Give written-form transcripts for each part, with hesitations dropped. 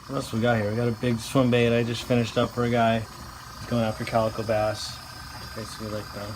What else we got here? We got a big swim bait I just finished up for a guy. He's going after calico bass. Basically like that.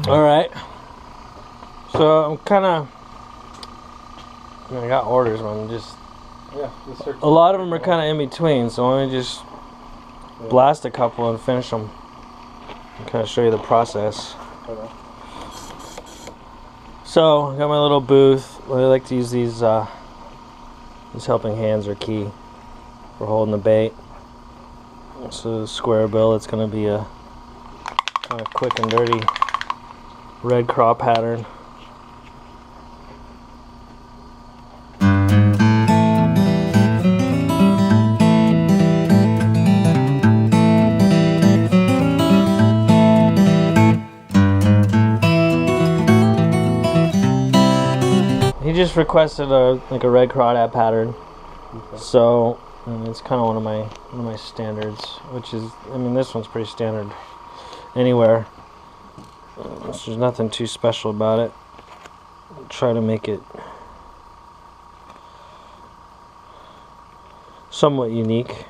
Alright, so I'm kind of, I got orders, man, just, a lot of them are kind of in between, so let me just blast a couple and finish them, and kind of show you the process. So, I got my little booth. I like to use these helping hands are key for holding the bait. So Squarebill, it's going to be a kind of quick and dirty red craw pattern. He just requested a red crawdad pattern, so it's kind of one of my standards, which is, I mean, this one's pretty standard anywhere. There's nothing too special about it. Try to make it somewhat unique.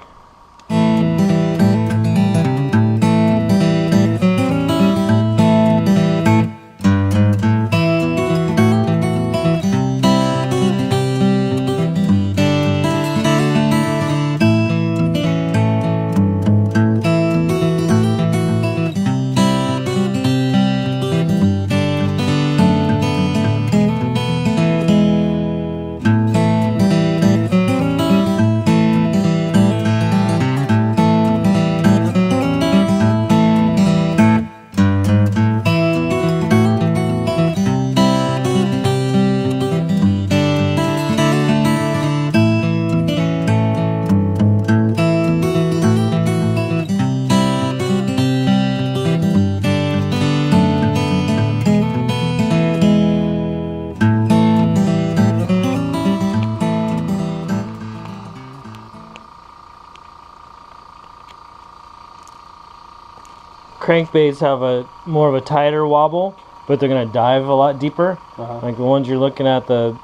Crankbaits have a more of a tighter wobble, but they're gonna dive a lot deeper. Like the ones you're looking at, of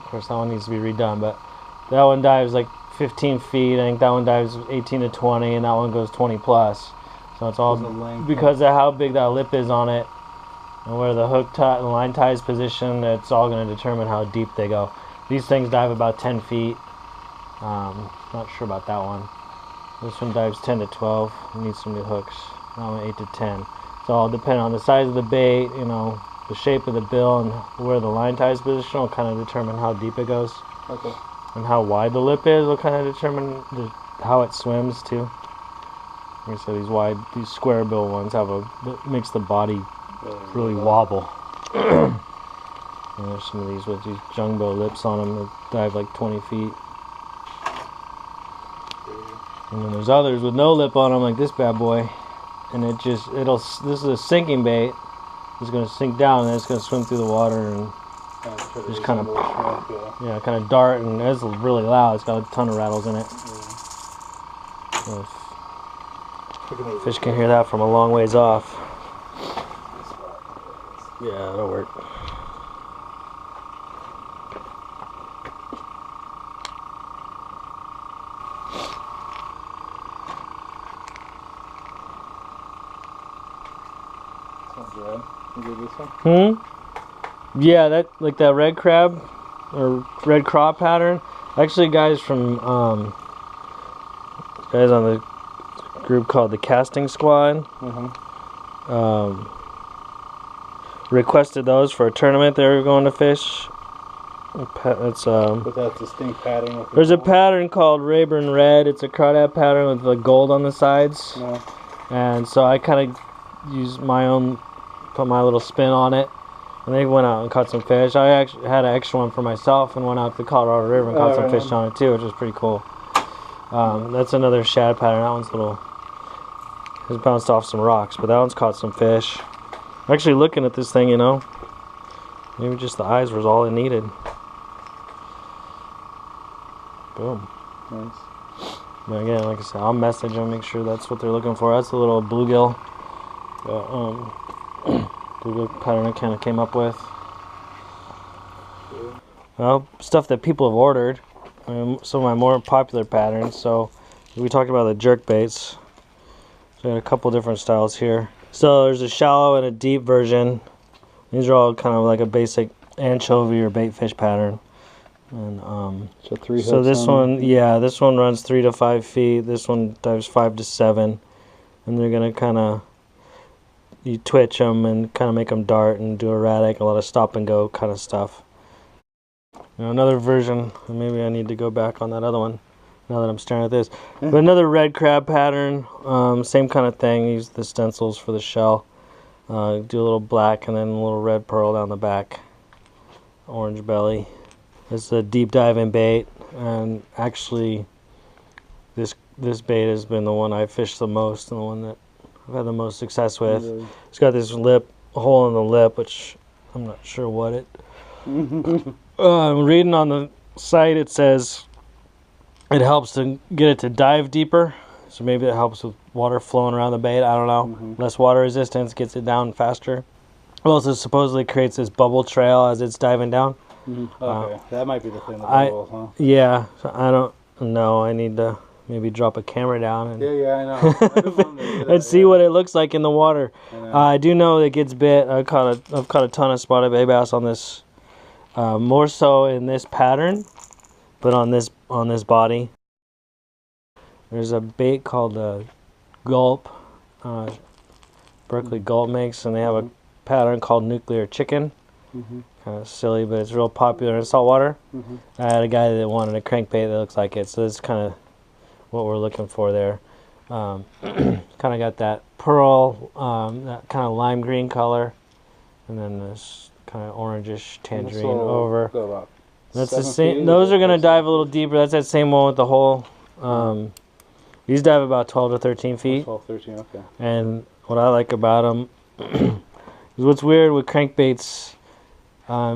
course that one needs to be redone, but that one dives like 15 feet. I think that one dives 18 to 20, and that one goes 20 plus. So it's all because of how big that lip is on it and where the hook tie, the line tie is positioned. It's all going to determine how deep they go. These things dive about 10 feet. Not sure about that one. This one dives 10 to 12. It needs some new hooks. That one 8 to 10. So all depending on the size of the bait, you know, the shape of the bill, and where the line tie is positioned will kind of determine how deep it goes. Okay. And how wide the lip is will kind of determine how it swims too. Like I said, these Squarebill ones makes the body really wobble. And there's some of these with these jumbo lips on them that dive like 20 feet. And then there's others with no lip on them, like this bad boy, and this is a sinking bait. It's going to sink down and it's going to swim through the water and just kind of dart, and it's really loud. It's got a ton of rattles in it. So fish can hear that from a long ways off. Yeah, that'll work. Yeah, that like that red crab or red craw pattern. Actually, guys on the group called the Casting Squad requested those for a tournament they were going to fish. It's But that's distinct pattern. There's a pattern called Rayburn Red. It's a crawdad pattern with the gold on the sides. Yeah. And so I kind of used put my little spin on it, and they went out and caught some fish. I actually had an extra one for myself and went out to the Colorado River and caught some fish on it too, which was pretty cool. That's another shad pattern. That one's little, has bounced off some rocks, but that one's caught some fish. I'm actually looking at this thing, you know. Maybe just the eyes was all it needed. Boom. Nice. But again, like I said, I'll message them, make sure that's what they're looking for. That's a little bluegill. Bluegill pattern I kind of came up with. Well, stuff that people have ordered. Some of my more popular patterns. So we talked about the jerk baits. So I got a couple different styles here. So there's a shallow and a deep version. These are all kind of like a basic anchovy or bait fish pattern. And so this one, yeah, this one runs 3 to 5 feet. This one dives 5 to 7, and they're gonna kind of, you twitch them and kind of make them dart and do erratic, a lot of stop and go kind of stuff. Now another version, maybe I need to go back on that other one now that I'm staring at this. But another red crab pattern, same kind of thing. Use the stencils for the shell. Do a little black and then a little red pearl down the back. Orange belly. It's a deep diving bait, and actually this bait has been the one I fished the most and the one that I've had the most success with. Really? It's got this hole in the lip, which I'm not sure what it. Reading on the site, it says it helps to get it to dive deeper, so maybe it helps with water flowing around the bait. I don't know. Less water resistance, gets it down faster. It also supposedly creates this bubble trail as it's diving down. Okay, that might be the thing. The bubbles, huh? Yeah, so I don't know. I need to maybe drop a camera down and I know. and see what it looks like in the water. I do know it gets bit. I've caught a ton of spotted bay bass on this, more so in this pattern, but on this body. There's a bait called Gulp. Berkeley Gulp makes, and they have a pattern called Nuclear Chicken. Kind of silly, but it's real popular in saltwater. I had a guy that wanted a crankbait that looks like it, so that's kind of what we're looking for there. Kind of got that pearl, that kind of lime green color, and then this kind of orangish tangerine over. That's the same. Those are going to dive a little deeper. That's that same one with the hole. These dive about 12 to 13 feet. 12, 13, okay. And what I like about them is what's weird with crankbaits.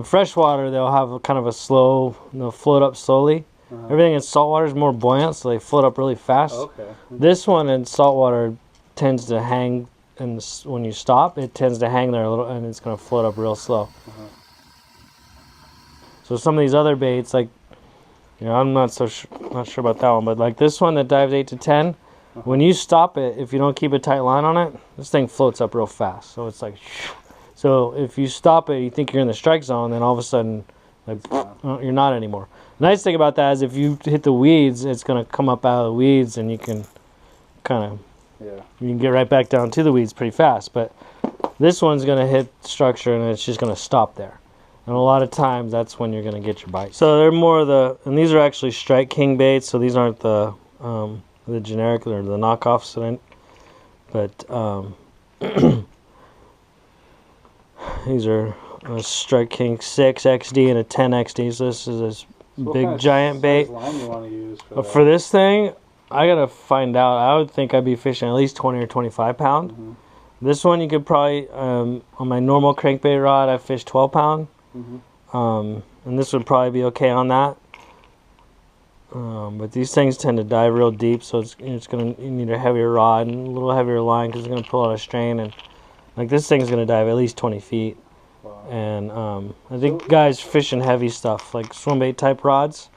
Freshwater, they'll have a kind of a slow, they'll float up slowly. Everything in saltwater is more buoyant, so they float up really fast. This one in saltwater tends to hang, and when you stop, it tends to hang there a little, and it's going to float up real slow. So some of these other baits, like, you know, I'm not sure about that one, but like this one that dives 8 to 10, when you stop it, if you don't keep a tight line on it, this thing floats up real fast. So it's like. So if you stop it, you think you're in the strike zone, then all of a sudden, like, you're not anymore. The nice thing about that is if you hit the weeds, it's going to come up out of the weeds, and you can kind of, you can get right back down to the weeds pretty fast. But this one's going to hit structure, and it's just going to stop there. And a lot of times, that's when you're going to get your bite. So they're more of the, and these are actually Strike King baits, so these aren't the generic or the knockoffs. But these are a Strike King 6 XD and a 10 XD. So this is this big giant bait. Line you want to use for this thing, I gotta find out. I would think I'd be fishing at least 20 or 25 pound. This one you could probably on my normal crankbait rod I fish 12 pound. And this would probably be okay on that. But these things tend to dive real deep, so you need a heavier rod and a little heavier line because it's gonna pull out a strain. And like this thing's gonna dive at least 20 feet. And I think guys fishing heavy stuff like swim bait type rods,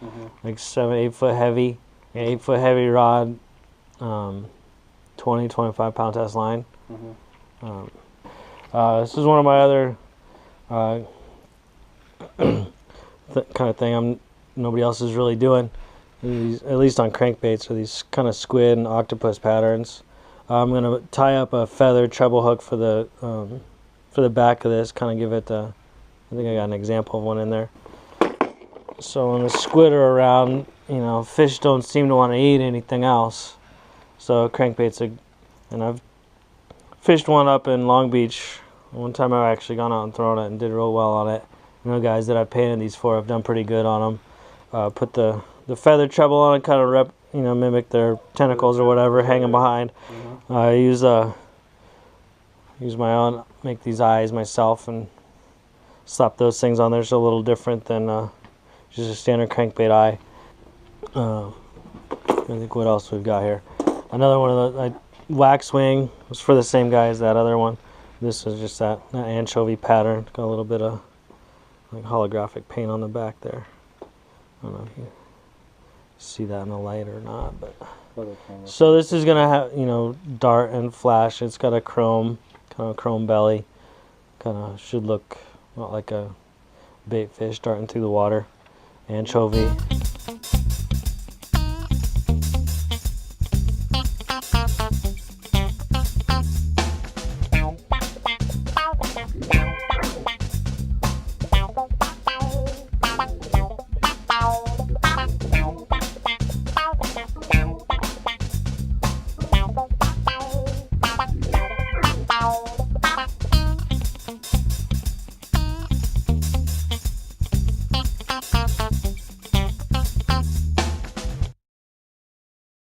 like 7-8 foot heavy, 8 foot heavy rod, 20-25 pound test line. This is one of my other kind of thing nobody else is really doing. At least on crankbaits, are these kind of squid and octopus patterns. I'm gonna tie up a feather treble hook for the back of this, kind of give it I think I got an example of one in there. So when the squid are around, you know, fish don't seem to want to eat anything else. So crankbaits and I've fished one up in Long Beach. One time I've actually gone out and thrown it and did real well on it. You know, guys that I painted these for have done pretty good on them. Put the feather treble on it, kind of mimic their tentacles or whatever, hanging behind. I use my own, make these eyes myself and slap those things on there. It's a little different than just a standard crankbait eye. I think what else we've got here. Another one of the wax wing was for the same guy as that other one. This is just that anchovy pattern. Got a little bit of like holographic paint on the back there. I don't know if you see that in the light or not, but so this is gonna have dart and flash. It's got a chrome belly. Kind of should look like a bait fish darting through the water. Anchovy.